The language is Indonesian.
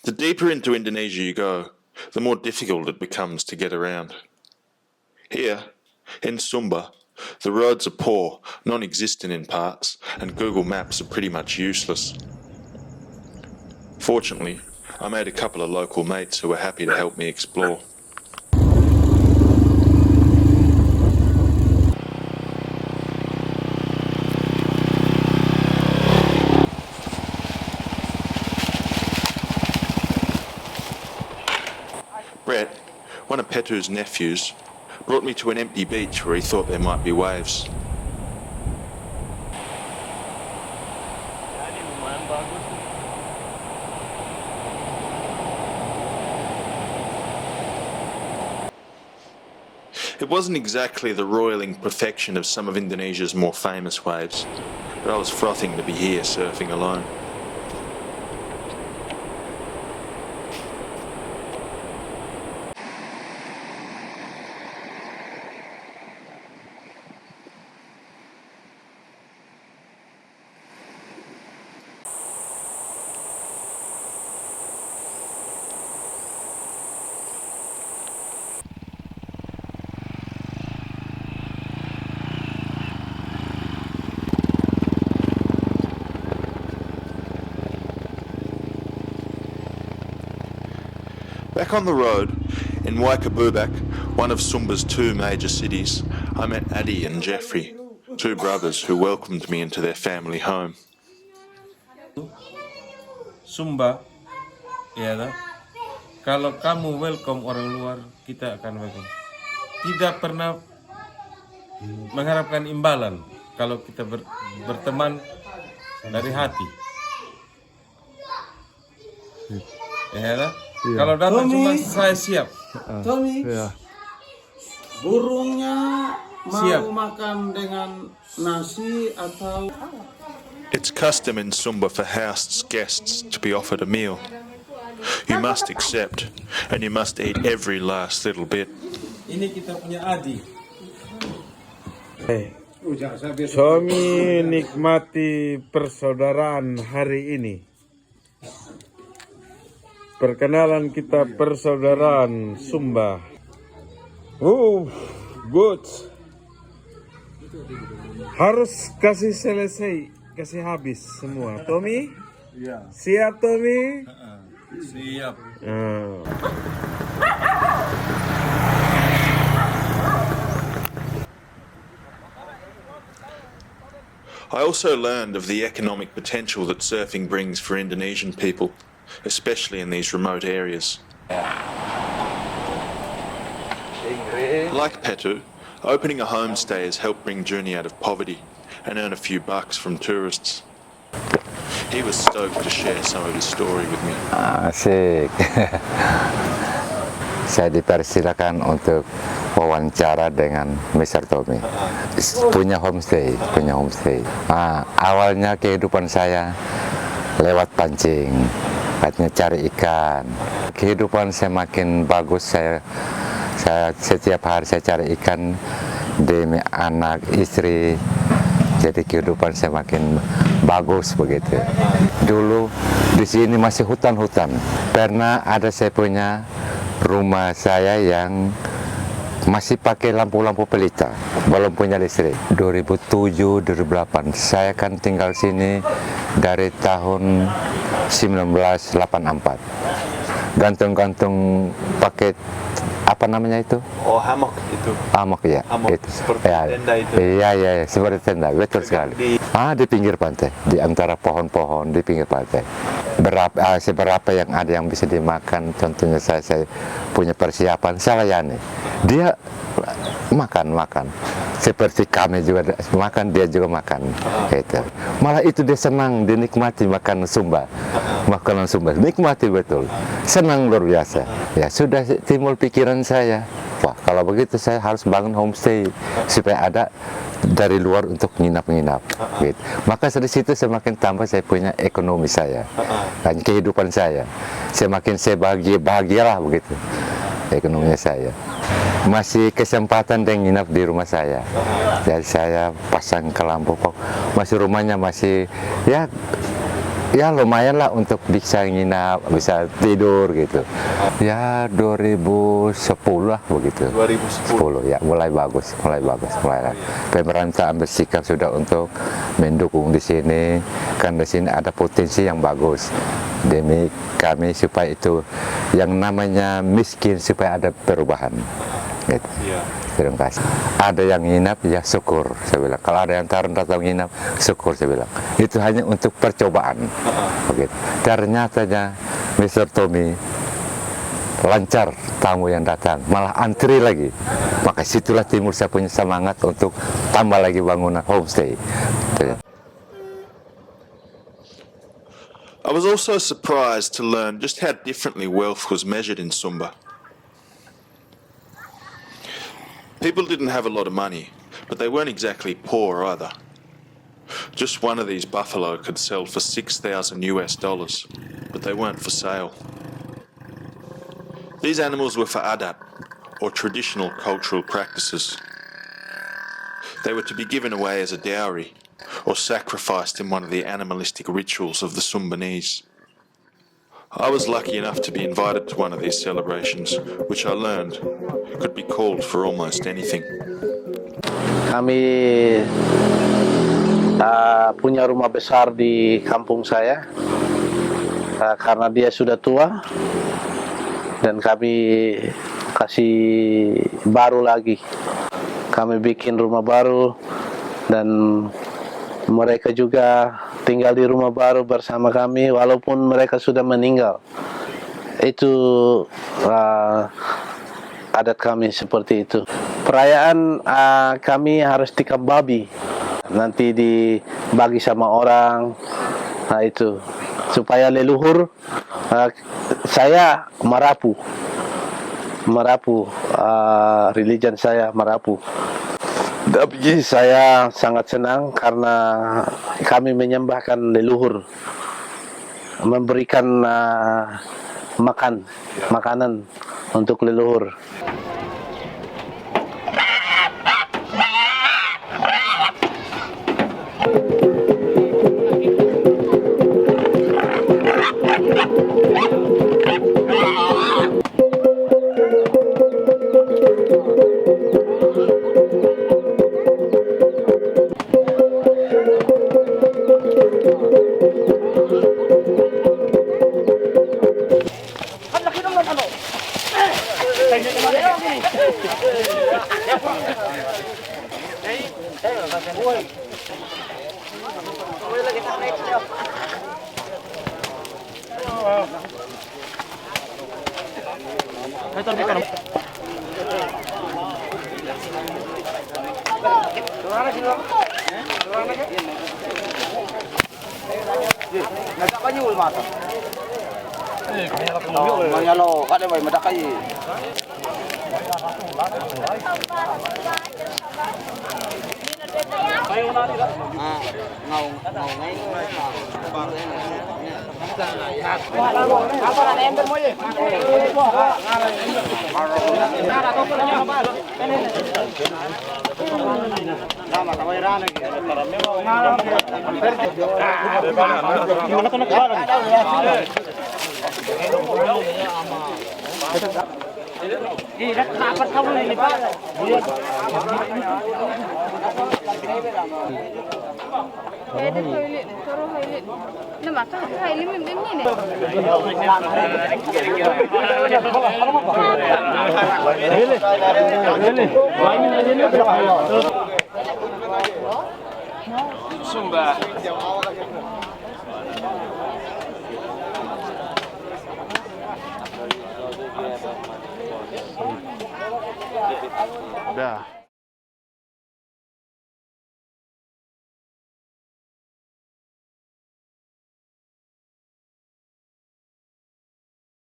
The deeper into Indonesia you go, the more difficult it becomes to get around. Here, in Sumba, the roads are poor, non-existent in parts, and Google Maps are pretty much useless. Fortunately, I made a couple of local mates who were happy to help me explore. Brett, one of Petu's nephews, brought me to an empty beach where he thought there might be waves. It wasn't exactly the roiling perfection of some of Indonesia's more famous waves, but I was frothing to be here surfing alone. Back on the road, in Waikabubak, one of Sumba's two major cities, I met Adi and Jeffrey, two brothers who welcomed me into their family home. Sumba, ya tak? Kalau kamu welcome orang luar, kita akan welcome. Tidak pernah mengharapkan imbalan kalau kita berteman dari hati. Ya tak? Yeah. Kalau datang cuma saya siap. Tommy, Yeah. burungnya mau Siap. makan dengan nasi atau? It's custom in Sumba for housed guests to be offered a meal. You must accept, and you must eat every last little bit. Ini kita punya Adi. Suami nikmati persaudaraan hari ini. Perkenalan kita persaudaraan Sumba. Good. Harus kasih selesai, kasih habis semua. Tommy? Iya. Siap, Tommy? Siap. I also learned of the economic potential that surfing brings for Indonesian people, especially in these remote areas. Like Petu, opening a homestay has helped bring Juni out of poverty and earn a few bucks from tourists. He was stoked to share some of his story with me. Asik. Saya dipersilakan untuk wawancara dengan Mr. Tommy. Punya homestay. Awalnya kehidupan saya lewat pancing, katanya cari ikan. Kehidupan saya makin bagus, saya setiap hari saya cari ikan demi anak, istri. Jadi kehidupan saya makin bagus begitu. Dulu di sini masih hutan-hutan. Pernah ada saya punya rumah saya yang masih pakai lampu-lampu pelita, belum punya listrik. 2007, 2008, saya kan tinggal sini dari tahun 1984. Gantung-gantung pakai apa namanya itu? Oh, hammock itu. Hammock ya. Hammock, itu. seperti ya, tenda itu. Iya, seperti tenda, betul sekali. Di pinggir pantai, di antara pohon-pohon di pinggir pantai. Seberapa yang ada yang bisa dimakan, tentunya saya punya persiapan, saya layani. Dia makan. Seperti kami juga makan, dia juga makan. Gitu. Malah itu dia senang, dia nikmati makanan Sumba. Makanan Sumba, nikmati betul. Senang luar biasa. Ya sudah timbul pikiran saya, wah kalau begitu saya harus bangun homestay supaya ada dari luar untuk nginap-nginap. Gitu. Maka dari situ semakin tambah saya punya ekonomi saya dan kehidupan saya. Semakin saya bahagialah begitu ekonominya saya. Masih kesempatan dan nginap di rumah saya. Jadi saya pasang ke lampu, masih rumahnya masih ya ya lumayan lah untuk bisa nginap, bisa tidur gitu. Ya 2010 lah begitu. 2010. 10 ya, mulai bagus, mulai lah. Pemerintah ambil sikap sudah untuk mendukung di sini, kan di sini ada potensi yang bagus demi kami supaya itu yang namanya miskin supaya ada perubahan. Gitu. Terima kasih. Ada yang nginap ya syukur, saya bilang. Kalau ada yang datang nginap, syukur, saya bilang. Itu hanya untuk percobaan. Begitu. Ternyatanya Mr. Tommy lancar tamu yang datang, malah antri lagi. Maka situlah timbul saya punya semangat untuk tambah lagi bangunan homestay. I was also surprised to learn just how differently wealth was measured in Sumba. People didn't have a lot of money, but they weren't exactly poor either. Just one of these buffalo could sell for $6,000, but they weren't for sale. These animals were for adat, or traditional cultural practices. They were to be given away as a dowry, or sacrificed in one of the animalistic rituals of the Sumbanese. I was lucky enough to be invited to one of these celebrations, which I learned could be called for almost anything. Kami punya rumah besar di kampung saya karena dia sudah tua, dan kami kasih baru lagi. Kami bikin rumah baru dan mereka juga tinggal di rumah baru bersama kami walaupun mereka sudah meninggal. Itu adat kami seperti itu. Perayaan kami harus tikam babi, nanti dibagi sama orang. Nah itu supaya leluhur. Saya Marapu, religion saya Marapu. Tapi saya sangat senang karena kami menyembahkan leluhur, memberikan makanan untuk leluhur. Dah.